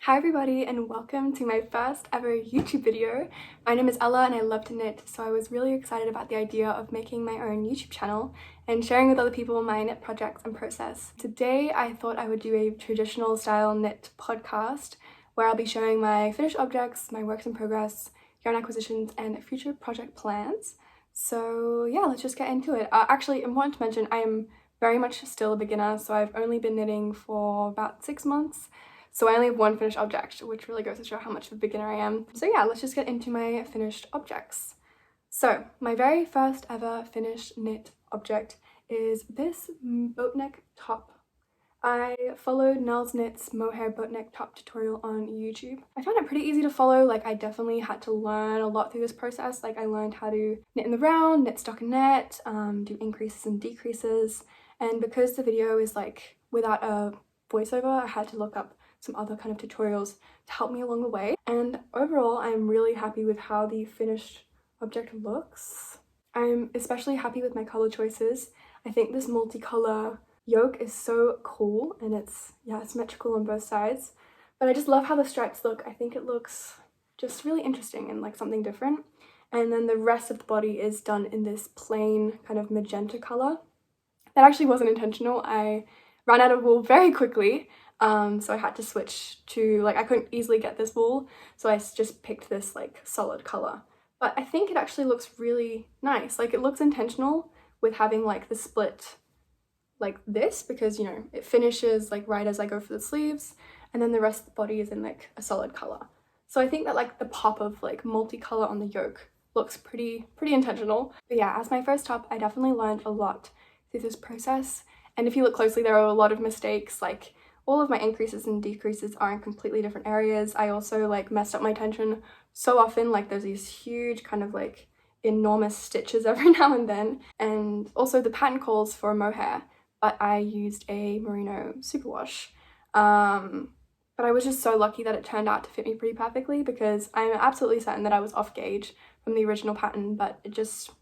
Hi everybody and welcome to my first ever YouTube video. My name is Ella and I love to knit, so I was really excited about the idea of making my own YouTube channel and sharing with other people my knit projects and process. Today I thought I would do a traditional style knit podcast where I'll be showing my finished objects, my works in progress, yarn acquisitions and future project plans. So yeah, let's just get into it. Actually, important to mention, I am very much still a beginner, so I've only been knitting for about 6 months. So I only have one finished object, which really goes to show how much of a beginner I am. So yeah, let's just get into my finished objects. So my very first ever finished knit object is this boatneck top. I followed nelsknits mohair boatneck top tutorial on YouTube. I found it pretty easy to follow. Like, I definitely had to learn a lot through this process. Like, I learned how to knit in the round, knit stockinette, do increases and decreases. And because the video is like without a voiceover, I had to look up some other kind of tutorials to help me along the way. And overall, I'm really happy with how the finished object looks. I'm especially happy with my color choices. I think this multicolor yoke is so cool, and it's symmetrical on both sides. But I just love how the stripes look. I think it looks just really interesting and like something different. And then the rest of the body is done in this plain kind of magenta color. That actually wasn't intentional. I ran out of wool very quickly. So I had to switch to, like, I couldn't easily get this wool, so I just picked this like solid color. But I think it actually looks really nice. Like, it looks intentional with having like the split like this, because, you know, it finishes like right as I go for the sleeves, and then the rest of the body is in like a solid color. So I think that like the pop of like multicolor on the yoke looks pretty intentional. But yeah, as my first top, I definitely learned a lot through this process. And if you look closely, there are a lot of mistakes. Like, all of my increases and decreases are in completely different areas. I also like messed up my tension so often. Like, there's these huge kind of like enormous stitches every now and then. And also the pattern calls for mohair, but I used a merino superwash. But I was just so lucky that it turned out to fit me pretty perfectly, because I'm absolutely certain that I was off gauge from the original pattern, but it just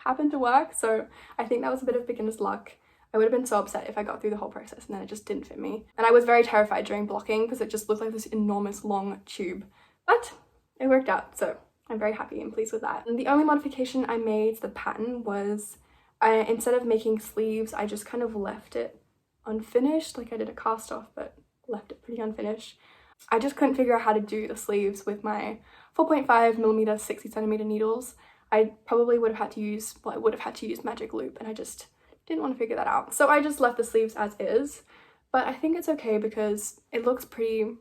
happened to work. So I think that was a bit of beginner's luck. I would have been so upset if I got through the whole process and then it just didn't fit me. And I was very terrified during blocking because it just looked like this enormous long tube. But it worked out, so I'm very happy and pleased with that. And the only modification I made to the pattern was, instead of making sleeves, I just kind of left it unfinished. Like, I did a cast off but left it pretty unfinished. I just couldn't figure out how to do the sleeves with my 4.5mm 60cm needles. I probably would have had to use, well, I would have had to use magic loop, and I just didn't want to figure that out. So I just left the sleeves as is, but I think it's okay because it looks pretty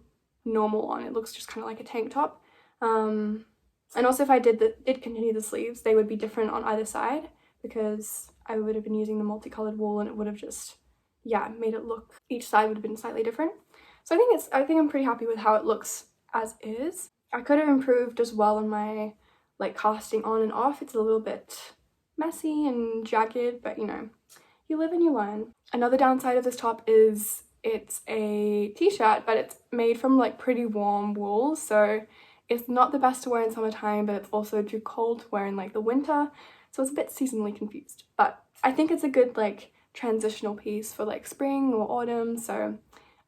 normal on. It looks just kind of like a tank top. And also, if I did continue the sleeves, they would be different on either side, because I would have been using the multicolored wool, and it would have just, made it look, each side would have been slightly different. So I think I'm pretty happy with how it looks as is. I could have improved as well on my like casting on and off. It's a little bit messy and jagged, but you know, you live and you learn. Another downside of this top is it's a t-shirt, but it's made from like pretty warm wool, so it's not the best to wear in summertime, but it's also too cold to wear in like the winter, so it's a bit seasonally confused. But I think it's a good like transitional piece for like spring or autumn, so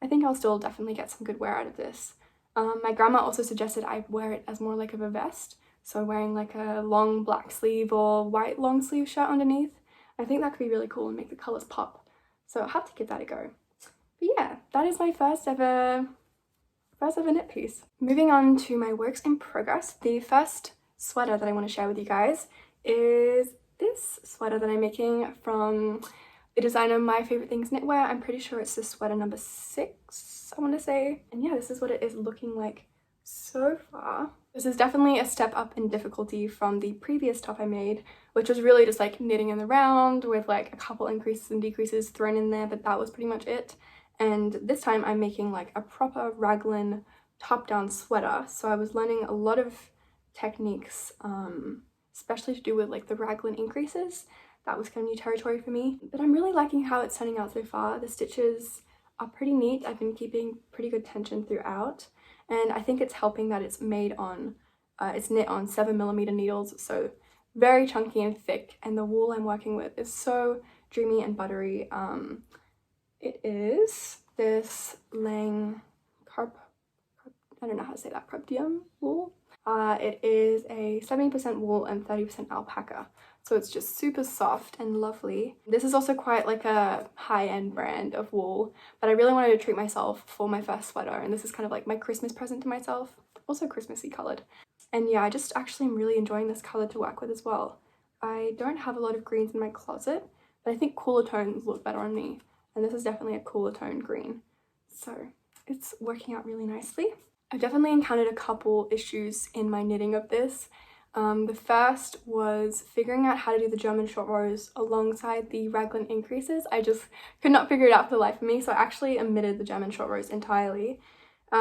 I think I'll still definitely get some good wear out of this. My grandma also suggested I wear it as more like of a vest, so wearing like a long black sleeve or white long sleeve shirt underneath. I think that could be really cool and make the colours pop. So I'll have to give that a go. But yeah, that is my first ever knit piece. Moving on to my works in progress, the first sweater that I want to share with you guys is this sweater that I'm making from the designer My Favorite Things Knitwear. I'm pretty sure it's the sweater number 6, I want to say. And yeah, this is what it is looking like so far. This is definitely a step up in difficulty from the previous top I made, which was really just like knitting in the round with like a couple increases and decreases thrown in there, but that was pretty much it. And this time I'm making like a proper raglan top-down sweater. So I was learning a lot of techniques, especially to do with like the raglan increases. That was kind of new territory for me, but I'm really liking how it's turning out so far. The stitches are pretty neat. I've been keeping pretty good tension throughout. And I think it's helping that it's made on, it's knit on 7mm needles, so very chunky and thick, and the wool I'm working with is so dreamy and buttery. It is this Lang I don't know how to say that, Preptium wool. It is a 70% wool and 30% alpaca. So it's just super soft and lovely. This is also quite like a high-end brand of wool, but I really wanted to treat myself for my first sweater, and this is kind of like my Christmas present to myself. Also Christmassy coloured. And yeah, I just actually am really enjoying this colour to work with as well. I don't have a lot of greens in my closet, but I think cooler tones look better on me. And this is definitely a cooler tone green. So it's working out really nicely. I've definitely encountered a couple issues in my knitting of this. The first was figuring out how to do the German short rows alongside the raglan increases. I just could not figure it out for the life of me, so I actually omitted the German short rows entirely,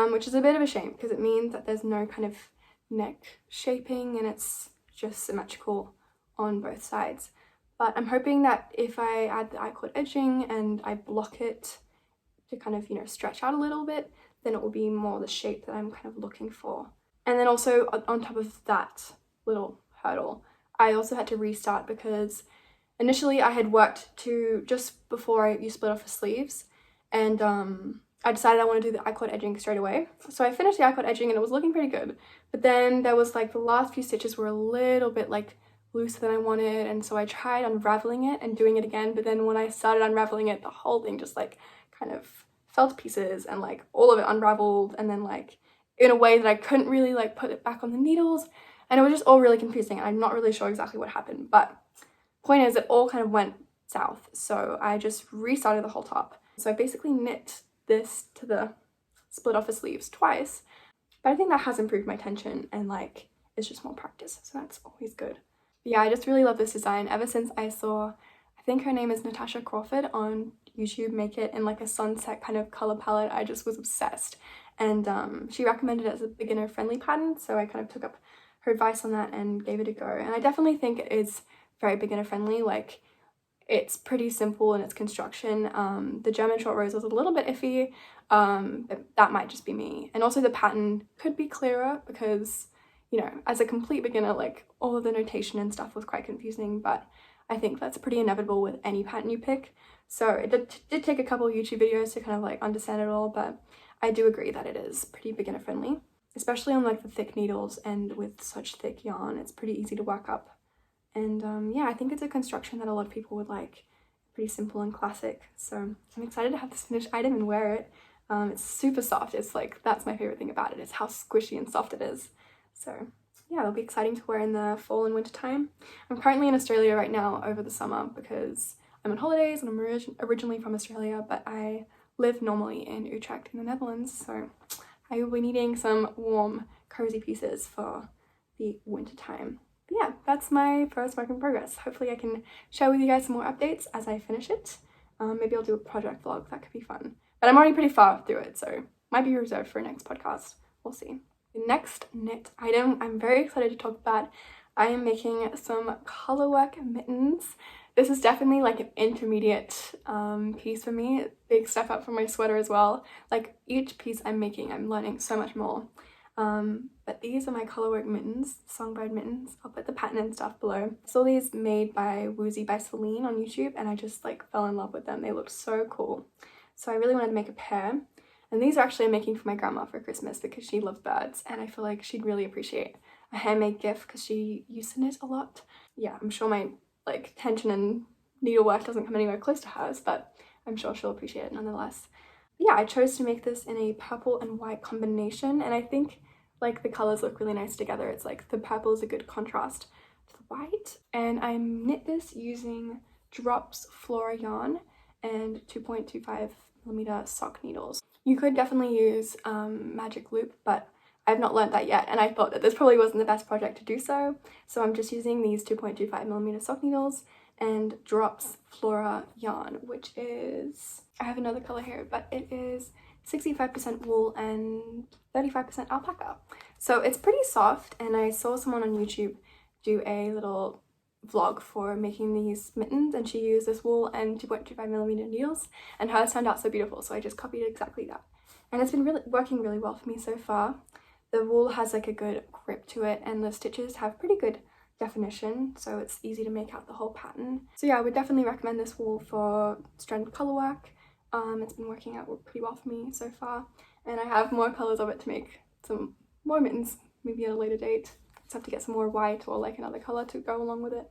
which is a bit of a shame because it means that there's no kind of neck shaping and it's just symmetrical on both sides. But I'm hoping that if I add the I-cord edging and I block it to kind of, you know, stretch out a little bit, then it will be more the shape that I'm kind of looking for. And then also on top of that little hurdle, I also had to restart because initially I had worked to just before you split off the sleeves, and I decided I want to do the I-cord edging straight away. So I finished the I-cord edging and it was looking pretty good, but then there was like the last few stitches were a little bit like looser than I wanted, and so I tried unraveling it and doing it again, but then when I started unraveling it, the whole thing just like kind of fell to pieces and like all of it unraveled, and then like in a way that I couldn't really like put it back on the needles, and it was just all really confusing. I'm not really sure exactly what happened, but point is it all kind of went south, so I just restarted the whole top. So I basically knit this to the split off the sleeves twice, but I think that has improved my tension and like it's just more practice, so that's always good. But yeah, I just really love this design ever since I saw, I think her name is Natasha Crawford on YouTube, make it in like a sunset kind of color palette. I just was obsessed, and she recommended it as a beginner friendly pattern, so I kind of took up her advice on that and gave it a go, and I definitely think it is very beginner friendly. Like it's pretty simple in its construction. The German short rows was a little bit iffy, but that might just be me, and also the pattern could be clearer because, you know, as a complete beginner, like all of the notation and stuff was quite confusing, but I think that's pretty inevitable with any pattern you pick. So it did take a couple of YouTube videos to kind of like understand it all, but I do agree that it is pretty beginner friendly, especially on like the thick needles, and with such thick yarn, it's pretty easy to work up. And yeah, I think it's a construction that a lot of people would like, pretty simple and classic. So I'm excited to have this finished item and wear it. It's super soft. It's like, that's my favorite thing about it, is how squishy and soft it is. So yeah, it'll be exciting to wear in the fall and winter time. I'm currently in Australia right now over the summer because I'm on holidays and I'm originally from Australia, but I live normally in Utrecht in the Netherlands, so I will be needing some warm, cozy pieces for the winter time. But yeah, that's my first work in progress. Hopefully I can share with you guys some more updates as I finish it. Maybe I'll do a project vlog, that could be fun. But I'm already pretty far through it, so might be reserved for a next podcast. We'll see. The next knit item I'm very excited to talk about. I am making some colorwork mittens. This is definitely like an intermediate piece for me. Big step up from my sweater as well. Like each piece I'm making, I'm learning so much more. But these are my colorwork mittens, songbird mittens. I'll put the pattern and stuff below. I saw these made by Woozy by Celine on YouTube, and I just like fell in love with them. They looked so cool. So I really wanted to make a pair. And these are actually I'm making for my grandma for Christmas because she loves birds, and I feel like she'd really appreciate a handmade gift because she used to knit a lot. Yeah, I'm sure my like tension and needlework doesn't come anywhere close to hers, but I'm sure she'll appreciate it nonetheless. But yeah, I chose to make this in a purple and white combination, and I think like the colors look really nice together. It's like the purple is a good contrast to the white, and I knit this using Drops Flora yarn and 2.25mm sock needles. You could definitely use magic loop, but I've not learned that yet, and I thought that this probably wasn't the best project to do so. So I'm just using these 2.25mm sock needles and Drops Flora yarn, which is, I have another color here, but it is 65% wool and 35% alpaca. So it's pretty soft, and I saw someone on YouTube do a little vlog for making these mittens, and she used this wool and 2.25mm needles, and hers turned out so beautiful, so I just copied exactly that. And it's been working really well for me so far. The wool has like a good grip to it, and the stitches have pretty good definition, so it's easy to make out the whole pattern. So yeah, I would definitely recommend this wool for strand color work. It's been working out pretty well for me so far, and I have more colors of it to make some more mittens, maybe at a later date. Just have to get some more white or like another color to go along with it.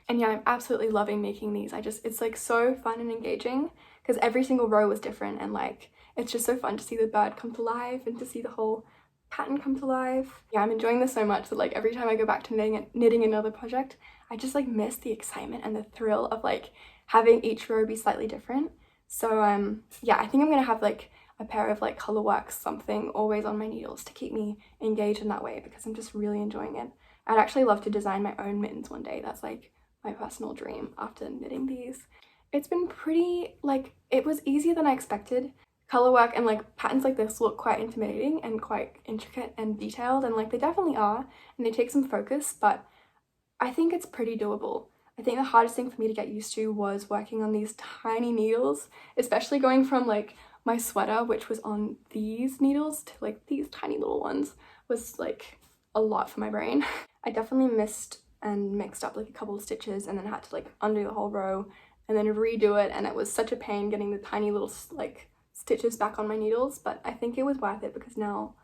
And yeah, I'm absolutely loving making these. It's like so fun and engaging because every single row was different, and like it's just so fun to see the bird come to life and to see the whole pattern come to life. Yeah, I'm enjoying this so much that like every time I go back to knitting another project, I just like miss the excitement and the thrill of like having each row be slightly different. So yeah, I think I'm gonna have like a pair of like Colorworks something always on my needles to keep me engaged in that way, because I'm just really enjoying it. I'd actually love to design my own mittens one day. That's like my personal dream after knitting these. It's been pretty, like, it was easier than I expected. Colorwork and like patterns like this look quite intimidating and quite intricate and detailed, and like they definitely are, and they take some focus, but I think it's pretty doable. I think the hardest thing for me to get used to was working on these tiny needles, especially going from like my sweater, which was on these needles, to like these tiny little ones, was like a lot for my brain. I definitely missed and mixed up like a couple of stitches and then had to like undo the whole row and then redo it, and it was such a pain getting the tiny little like stitches back on my needles, but I think it was worth it because now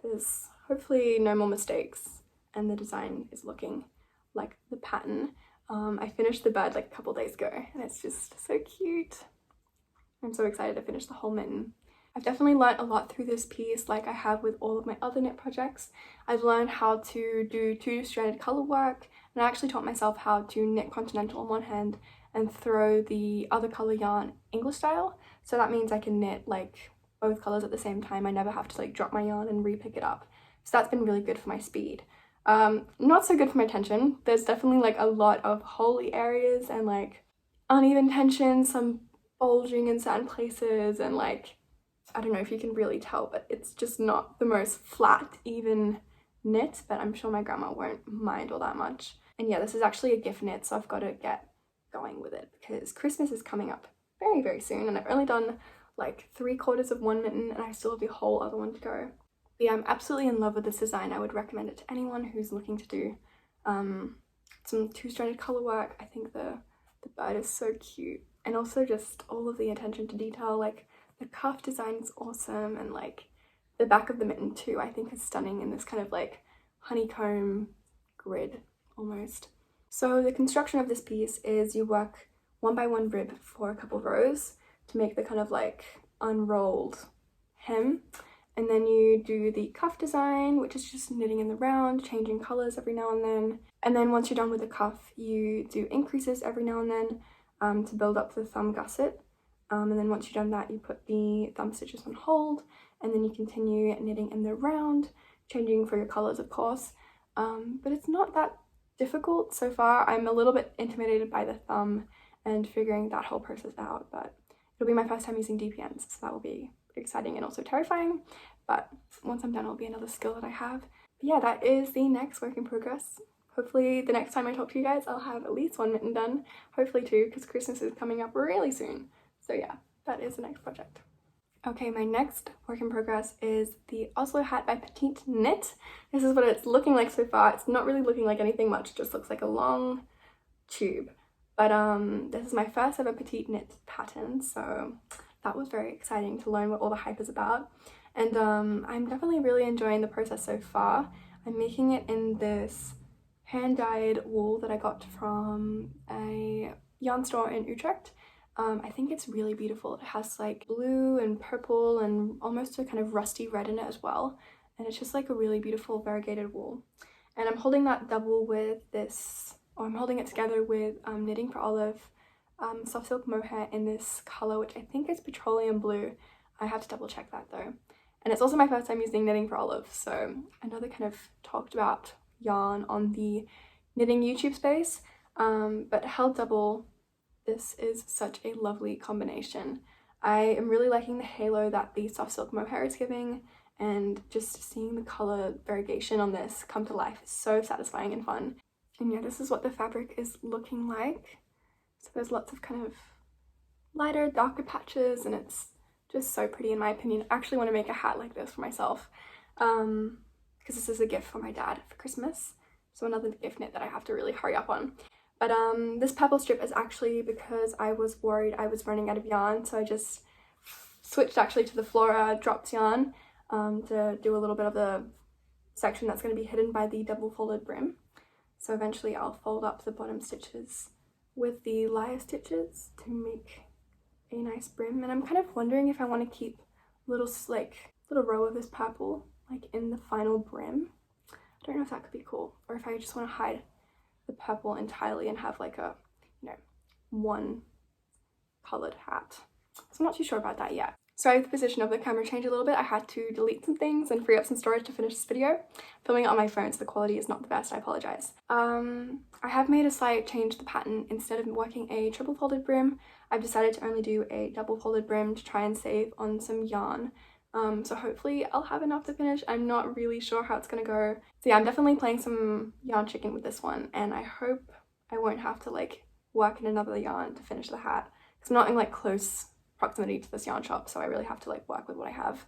there's hopefully no more mistakes and the design is looking like the pattern. I finished the bird like a couple days ago and it's just so cute. I'm so excited to finish the whole mitten. I've definitely learned a lot through this piece, like I have with all of my other knit projects. I've learned how to do 2-stranded color work, and I actually taught myself how to knit continental on one hand and throw the other color yarn English style. So that means I can knit like both colors at the same time. I never have to like drop my yarn and re-pick it up. So that's been really good for my speed. Not so good for my tension. There's definitely like a lot of holy areas and like uneven tension, some bulging in certain places, and like, I don't know if you can really tell, but it's just not the most flat, even knit, but I'm sure my grandma won't mind all that much. And yeah, this is actually a gift knit, so I've got to get going with it because Christmas is coming up very, very soon, and I've only done like 3/4 of one mitten and I still have the whole other one to go. But yeah, I'm absolutely in love with this design. I would recommend it to anyone who's looking to do some 2-stranded color work. I think the bird is so cute, and also just all of the attention to detail, like the cuff design is awesome, and like the back of the mitten too I think is stunning in this kind of like honeycomb grid almost. So the construction of this piece is you work 1x1 rib for a couple rows to make the kind of like unrolled hem, and then you do the cuff design, which is just knitting in the round, changing colors every now and then once you're done with the cuff you do increases every now and then to build up the thumb gusset, and then once you've done that you put the thumb stitches on hold, and then you continue knitting in the round, changing for your colors of course, but it's not that difficult so far. I'm a little bit intimidated by the thumb and figuring that whole process out, but it'll be my first time using DPNs, so that will be exciting and also terrifying, but once I'm done it'll be another skill that I have. But yeah, that is the next work in progress. Hopefully the next time I talk to you guys I'll have at least one mitten done, hopefully 2, because Christmas is coming up really soon. So yeah, that is the next project. Okay, my next work in progress is the Oslo hat by Petite knit. This is what it's looking like so far. It's not really looking like anything much, it just looks like a long tube. But this is my first ever Petite knit pattern, so that was very exciting to learn what all the hype is about. And I'm definitely really enjoying the process so far. I'm making it in this hand-dyed wool that I got from a yarn store in Utrecht. I think it's really beautiful. It has like blue and purple and almost a kind of rusty red in it as well, and it's just like a really beautiful variegated wool. And I'm holding that double with this, or I'm holding it together with Knitting for Olive soft silk mohair in this color, which I think is petroleum blue. I have to double check that though. And it's also my first time using Knitting for Olive, so I know they kind of talked about yarn on the knitting YouTube space, but held double, this is such a lovely combination. I am really liking the halo that the soft silk mohair is giving, and just seeing the color variegation on this come to life is so satisfying and fun. And yeah, this is what the fabric is looking like. So there's lots of kind of lighter, darker patches, and it's just so pretty in my opinion. I actually want to make a hat like this for myself, because this is a gift for my dad for Christmas. So another gift knit that I have to really hurry up on. But this purple strip is actually because I was worried I was running out of yarn, so I just switched actually to the Flora drops yarn, to do a little bit of the section that's going to be hidden by the double folded brim. So eventually I'll fold up the bottom stitches with the lyre stitches to make a nice brim. And I'm kind of wondering if I want to keep little row of this purple like in the final brim. I don't know if that could be cool, or if I just want to hide the purple entirely and have like a, you know, one colored hat. So I'm not too sure about that yet. Sorry if the position of the camera changed a little bit. I had to delete some things and free up some storage to finish this video. Filming it on my phone, so the quality is not the best, I apologize. I have made a slight change to the pattern. Instead of working a triple folded brim, I've decided to only do a double folded brim to try and save on some yarn. So hopefully I'll have enough to finish. I'm not really sure how it's gonna go. So yeah, I'm definitely playing some yarn chicken with this one, and I hope I won't have to like work in another yarn to finish the hat, because I'm not in like close proximity to this yarn shop, so I really have to like work with what I have.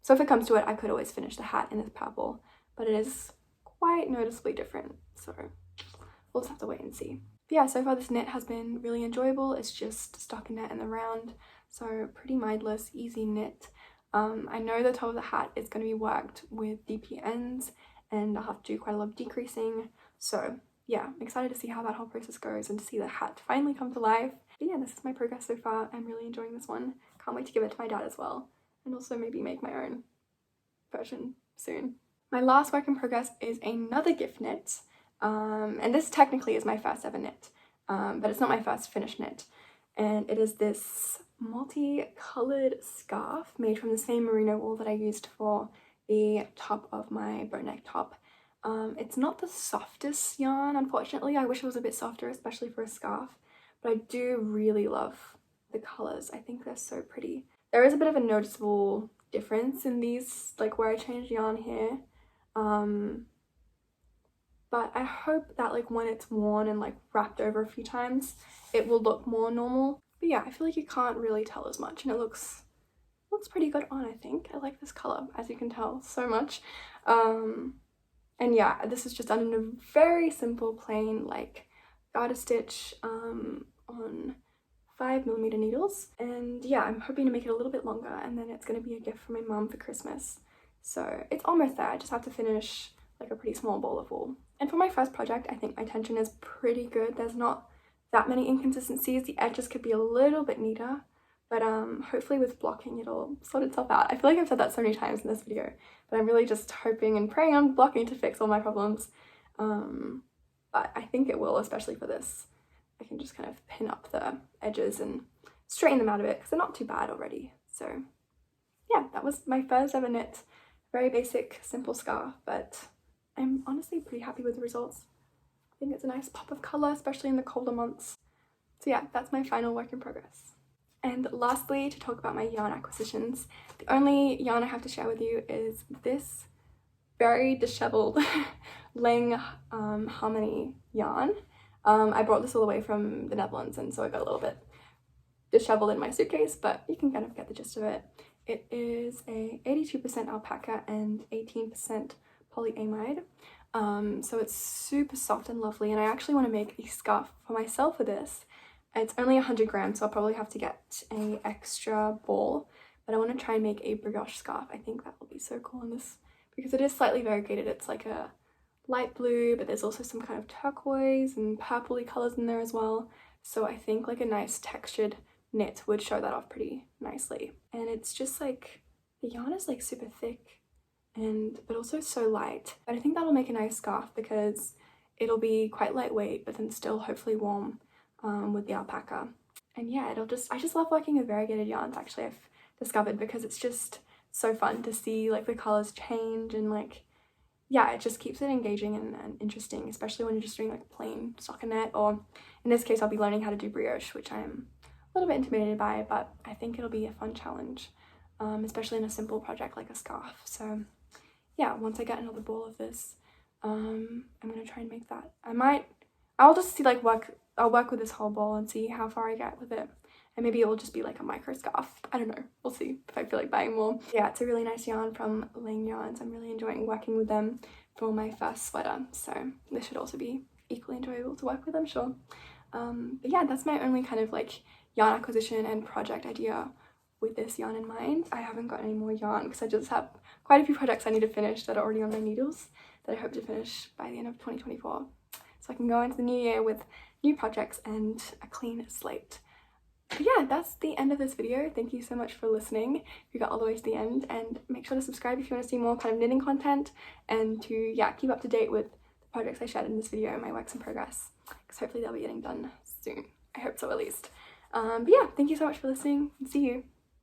So if it comes to it, I could always finish the hat in this purple, but it is quite noticeably different, so we'll just have to wait and see. But yeah, so far this knit has been really enjoyable. It's just stockinette in the round, so pretty mindless, easy knit. I know the top of the hat is going to be worked with DP ends, and I'll have to do quite a lot of decreasing, so yeah, I'm excited to see how that whole process goes and to see the hat finally come to life. But yeah, this is my progress so far. I'm really enjoying this one. Can't wait to give it to my dad as well, and also maybe make my own version soon. My last work in progress is another gift knit, and this technically is my first ever knit, but it's not my first finished knit, and it is this multi-coloured scarf made from the same merino wool that I used for the top of my boatneck top. It's not the softest yarn, unfortunately. I wish it was a bit softer, especially for a scarf, but I do really love the colours. I think they're so pretty. There is a bit of a noticeable difference in these, like where I changed yarn here, but I hope that like when it's worn and like wrapped over a few times, it will look more normal. But yeah, I feel like you can't really tell as much, and it looks pretty good on, I think. I like this colour, as you can tell, so much. And yeah, this is just done in a very simple, plain, like, garter stitch on 5mm needles. And yeah, I'm hoping to make it a little bit longer, and then it's going to be a gift for my mum for Christmas. So it's almost there. I just have to finish like a pretty small ball of wool. And for my first project, I think my tension is pretty good. There's not that many inconsistencies. The edges could be a little bit neater, but hopefully with blocking it'll sort itself out. I feel like I've said that so many times in this video, but I'm really just hoping and praying on blocking to fix all my problems. But I think it will, especially for this. I can just kind of pin up the edges and straighten them out a bit because they're not too bad already. So yeah, that was my first ever knit. Very basic, simple scarf, but I'm honestly pretty happy with the results. I think it's a nice pop of colour, especially in the colder months. So yeah, that's my final work in progress. And lastly, to talk about my yarn acquisitions, the only yarn I have to share with you is this very disheveled Lang Harmony yarn. I brought this all the way from the Netherlands, and so I got a little bit disheveled in my suitcase, but you can kind of get the gist of it. It is a 82% alpaca and 18% polyamide. So it's super soft and lovely, and I actually want to make a scarf for myself with this. It's only 100 grams, so I'll probably have to get an extra ball, but I want to try and make a brioche scarf. I think that will be so cool in this, because it is slightly variegated. It's like a light blue, but there's also some kind of turquoise and purpley colours in there as well. So I think like a nice textured knit would show that off pretty nicely. And it's just like, the yarn is like super thick, but also so light. But I think that'll make a nice scarf because it'll be quite lightweight, but then still hopefully warm with the alpaca. And yeah, I just love working with variegated yarns, actually, I've discovered, because it's just so fun to see like the colours change, and like, yeah, it just keeps it engaging and interesting, especially when you're just doing like plain stockinette, or in this case I'll be learning how to do brioche, which I am a little bit intimidated by, but I think it'll be a fun challenge, especially in a simple project like a scarf. So yeah, once I get another ball of this, I'm gonna try and make that. I'll just see like I'll work with this whole ball and see how far I get with it, and maybe it will just be like a micro scarf. I don't know, we'll see if I feel like buying more. Yeah, it's a really nice yarn from Lang Yarns. I'm really enjoying working with them for my first sweater, so this should also be equally enjoyable to work with, I'm sure. But yeah, that's my only kind of like yarn acquisition and project idea with this yarn in mind. I haven't got any more yarn because I just have quite a few projects I need to finish that are already on my needles that I hope to finish by the end of 2024. So I can go into the new year with new projects and a clean slate. But yeah, that's the end of this video. Thank you so much for listening if you got all the way to the end, and make sure to subscribe if you want to see more kind of knitting content and to keep up to date with the projects I shared in this video and my works in progress, because hopefully they'll be getting done soon. I hope so, at least. But yeah, thank you so much for listening, and see you.